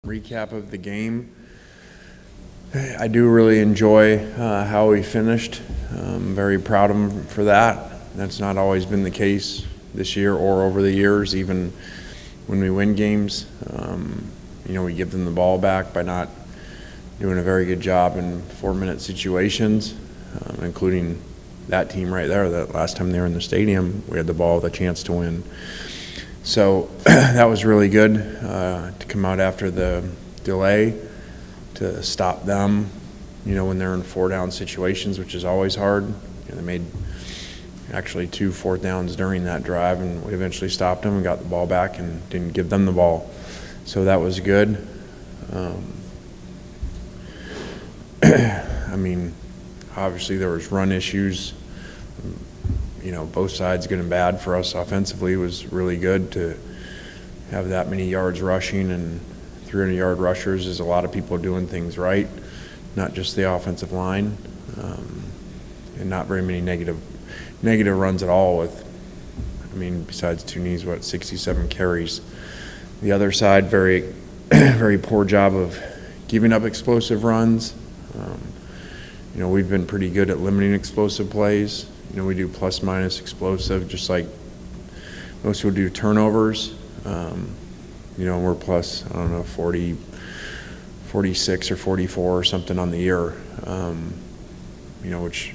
Recap of the game. I do really enjoy how we finished. I'm very proud of him for that. That's not always been the case this year or over the years, even when we win games. We give them the ball back by not doing a very good job in 4-minute situations, including that team right there. That last time they were in the stadium, we had the ball with a chance to win. So that was really good to come out after the delay to stop them, when they're in 4-down situations, which is always hard. They made actually 2 4th downs during that drive, and we eventually stopped them and got the ball back and didn't give them the ball. So that was good. Obviously there was run issues. Both sides good and bad. For us offensively, it was really good to have that many yards rushing, and 300-yard rushers is a lot of people doing things right, not just the offensive line, and not very many negative runs at all with, besides Tuni's, 67 carries. The other side, very, very poor job of giving up explosive runs. We've been pretty good at limiting explosive plays. We do plus-minus explosive, just like most people do turnovers. We're plus, 40, 46 or 44 or something on the year, which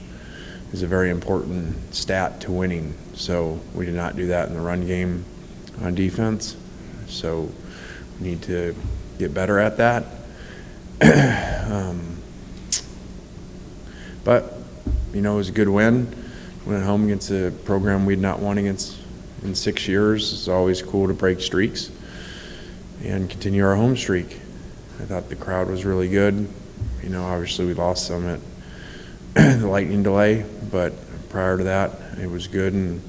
is a very important stat to winning. So we did not do that in the run game on defense. So we need to get better at that. But, it was a good win. Went home against a program we'd not won against in 6 years. It's always cool to break streaks and continue our home streak. I thought the crowd was really good. Obviously we lost some at the lightning delay, but prior to that, it was good and,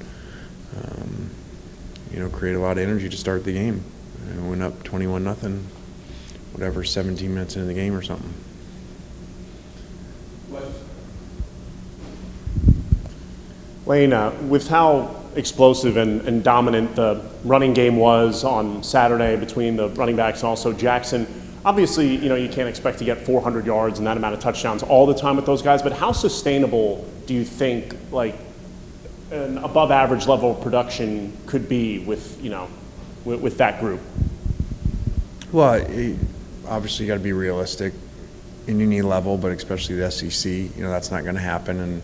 created a lot of energy to start the game. And went up 21-0, 17 minutes into the game or something. Lane, with how explosive and dominant the running game was on Saturday between the running backs and also Jackson, obviously, you can't expect to get 400 yards and that amount of touchdowns all the time with those guys, but how sustainable do you think, an above-average level of production could be with that group? Well, obviously you got to be realistic in any level, but especially the SEC, that's not going to happen. And,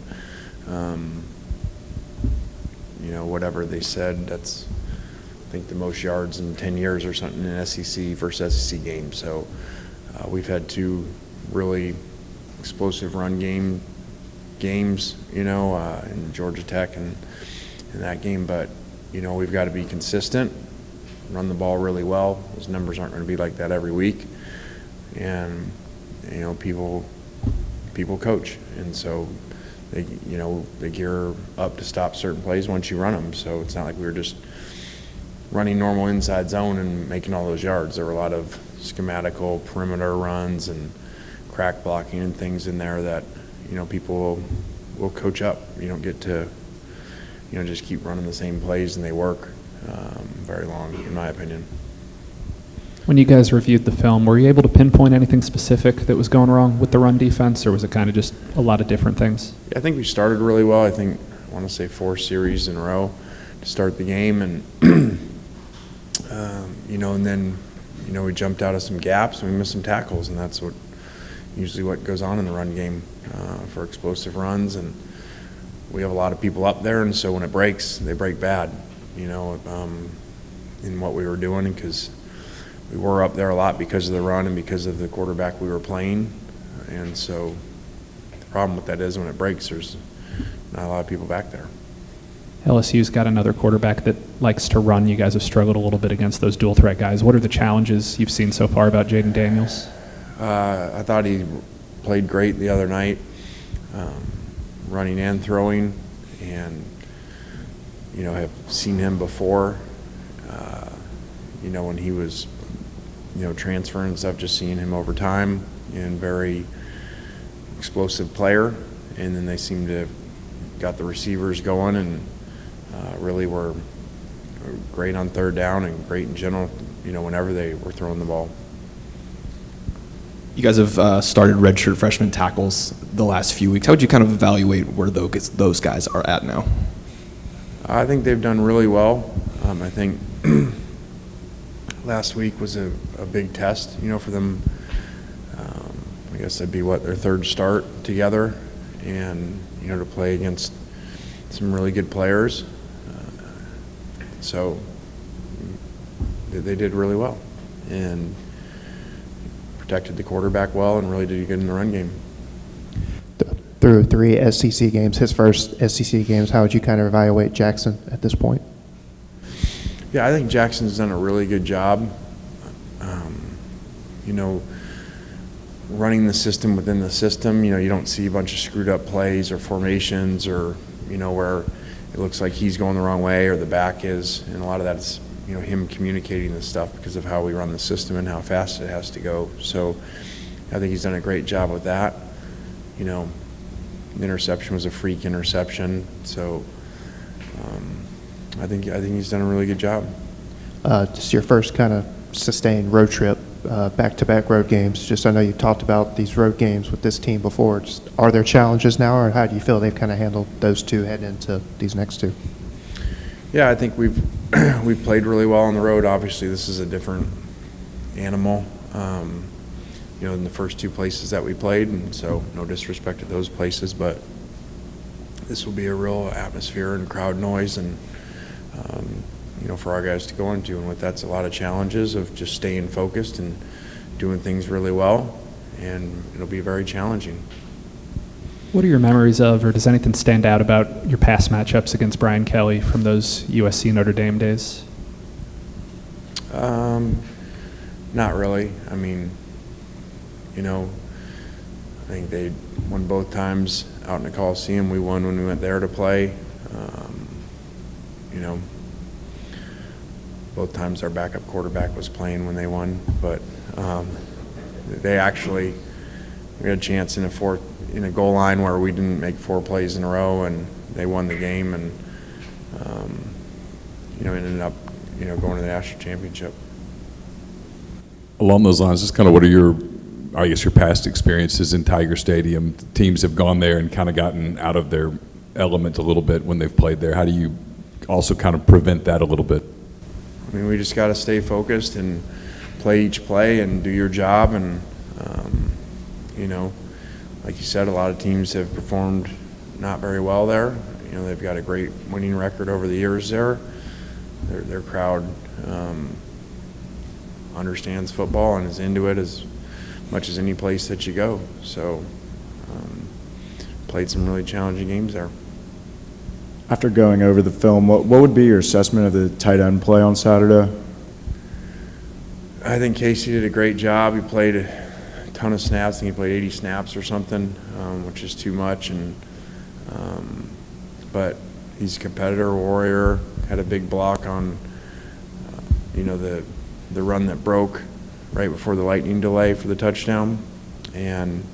whatever they said, that's, I think, the most yards in 10 years or something in SEC versus SEC games. So we've had 2 really explosive run games, in Georgia Tech and in that game. But, we've got to be consistent, run the ball really well. Those numbers aren't going to be like that every week. And, people coach. And so they gear up to stop certain plays once you run them. So it's not like we were just running normal inside zone and making all those yards. There were a lot of schematical perimeter runs and crack blocking and things in there that, people will coach up. You don't get to, just keep running the same plays and they work very long, in my opinion. When you guys reviewed the film, were you able to pinpoint anything specific that was going wrong with the run defense, or was it kind of just a lot of different things? I think we started really well. I want to say 4 series in a row to start the game, and and then we jumped out of some gaps and we missed some tackles, and that's usually what goes on in the run game for explosive runs. And we have a lot of people up there, and so when it breaks, they break bad. In what we were doing, because we were up there a lot because of the run and because of the quarterback we were playing. And so the problem with that is when it breaks, there's not a lot of people back there. LSU's got another quarterback that likes to run. You guys have struggled a little bit against those dual threat guys. What are the challenges you've seen so far about Jayden Daniels? I thought he played great the other night, running and throwing, and have seen him before. When he was transferring and stuff, just seeing him over time, and very explosive player. And then they seem to have got the receivers going and really were great on 3rd down and great in general, whenever they were throwing the ball. You guys have started redshirt freshman tackles the last few weeks. How would you kind of evaluate where those guys are at now? I think they've done really well. I think last week was a big test, for them. I guess that'd be their third start together, and to play against some really good players. So they did really well and protected the quarterback well and really did good in the run game. Through 3 SEC games, his first SEC games, how would you kind of evaluate Jackson at this point? Yeah, I think Jackson's done a really good job. Running the system within the system. You don't see a bunch of screwed up plays or formations or, where it looks like he's going the wrong way or the back is. And a lot of that is, him communicating this stuff because of how we run the system and how fast it has to go. So I think he's done a great job with that. The interception was a freak interception. So I think he's done a really good job. Just your first kind of sustained road trip, back-to-back road games. Just I know you've talked about these road games with this team before. Just, are there challenges now, or how do you feel they've kind of handled those two heading into these next two? Yeah, I think we've played really well on the road. Obviously, this is a different animal, in the first two places that we played, and so no disrespect to those places, but this will be a real atmosphere and crowd noise, and for our guys to go into, and with that's a lot of challenges of just staying focused and doing things really well, and it'll be very challenging. What are your memories of, or does anything stand out about your past matchups against Brian Kelly from those USC Notre Dame days? Not really. I mean, I think they won both times out in the Coliseum. We won when we went there to play. Both times our backup quarterback was playing when they won, but they actually, we had a chance in a goal line where we didn't make 4 plays in a row, and they won the game, and ended up going to the national championship. Along those lines, just kind of what are your past experiences in Tiger Stadium? Teams have gone there and kind of gotten out of their element a little bit when they've played there. How do you also kind of prevent that a little bit? I mean, we just got to stay focused and play each play and do your job. And, like you said, a lot of teams have performed not very well there. They've got a great winning record over the years there. Their crowd understands football and is into it as much as any place that you go. So played some really challenging games there. After going over the film, what would be your assessment of the tight end play on Saturday? I think Casey did a great job. He played a ton of snaps. I think he played 80 snaps or something, which is too much. But he's a competitor, warrior. Had a big block on, the run that broke right before the lightning delay for the touchdown, and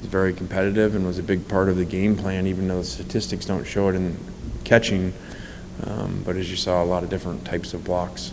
was very competitive and was a big part of the game plan, even though the statistics don't show it in catching. But as you saw, a lot of different types of blocks.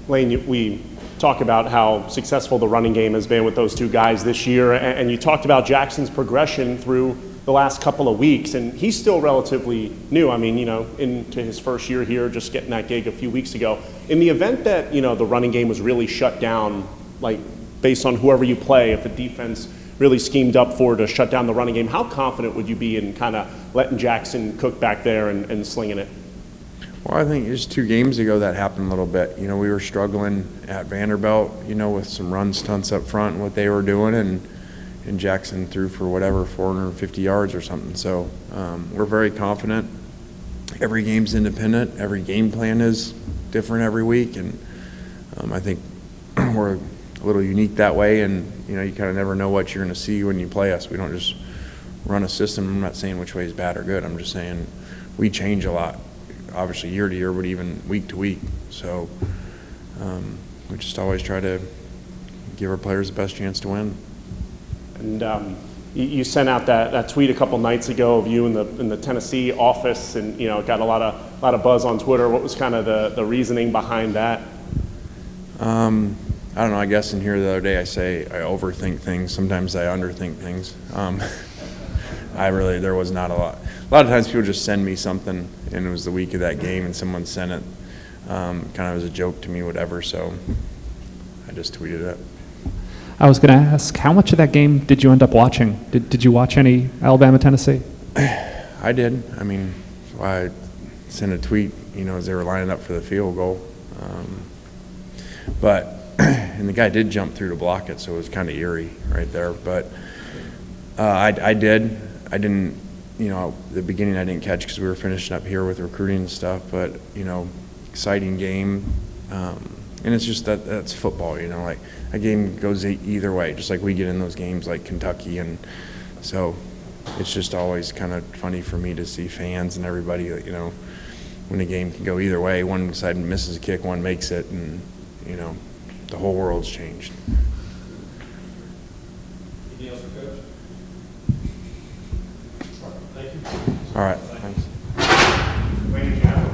Lane, we talk about how successful the running game has been with those two guys this year, and you talked about Jackson's progression through the last couple of weeks, and he's still relatively new. I mean, into his first year here, just getting that gig a few weeks ago. In the event that, the running game was really shut down, like based on whoever you play, if a defense really schemed up to shut down the running game, how confident would you be in kind of letting Jackson cook back there and slinging it? Well, I think just 2 games ago that happened a little bit. We were struggling at Vanderbilt, with some run stunts up front and what they were doing, and Jackson threw for 450 yards or something. So we're very confident. Every game's independent. Every game plan is different every week, and I think we're a little unique that way, and you kind of never know what you're going to see when you play us. We don't just run a system. I'm not saying which way is bad or good. I'm just saying we change a lot, obviously year to year, but even week to week. So we just always try to give our players the best chance to win. And you sent out that tweet a couple nights ago of you in the Tennessee office, and it got a lot of buzz on Twitter. What was kind of the reasoning behind that? I don't know, I guess in here the other day I say I overthink things. Sometimes I underthink things. There was not a lot. A lot of times people just send me something, and it was the week of that game, and someone sent it kind of as a joke to me, whatever, so I just tweeted it. I was going to ask, how much of that game did you end up watching? Did you watch any Alabama-Tennessee? I did. I mean, I sent a tweet, as they were lining up for the field goal. And the guy did jump through to block it, so it was kind of eerie right there. But I did. I didn't, the beginning I didn't catch because we were finishing up here with recruiting and stuff. But, exciting game. And it's just that's football, like a game goes either way, just like we get in those games like Kentucky. And so it's just always kind of funny for me to see fans and everybody, when a game can go either way. One side misses a kick, one makes it, and, the whole world's changed. Anything else for Coach? Thank you. All right.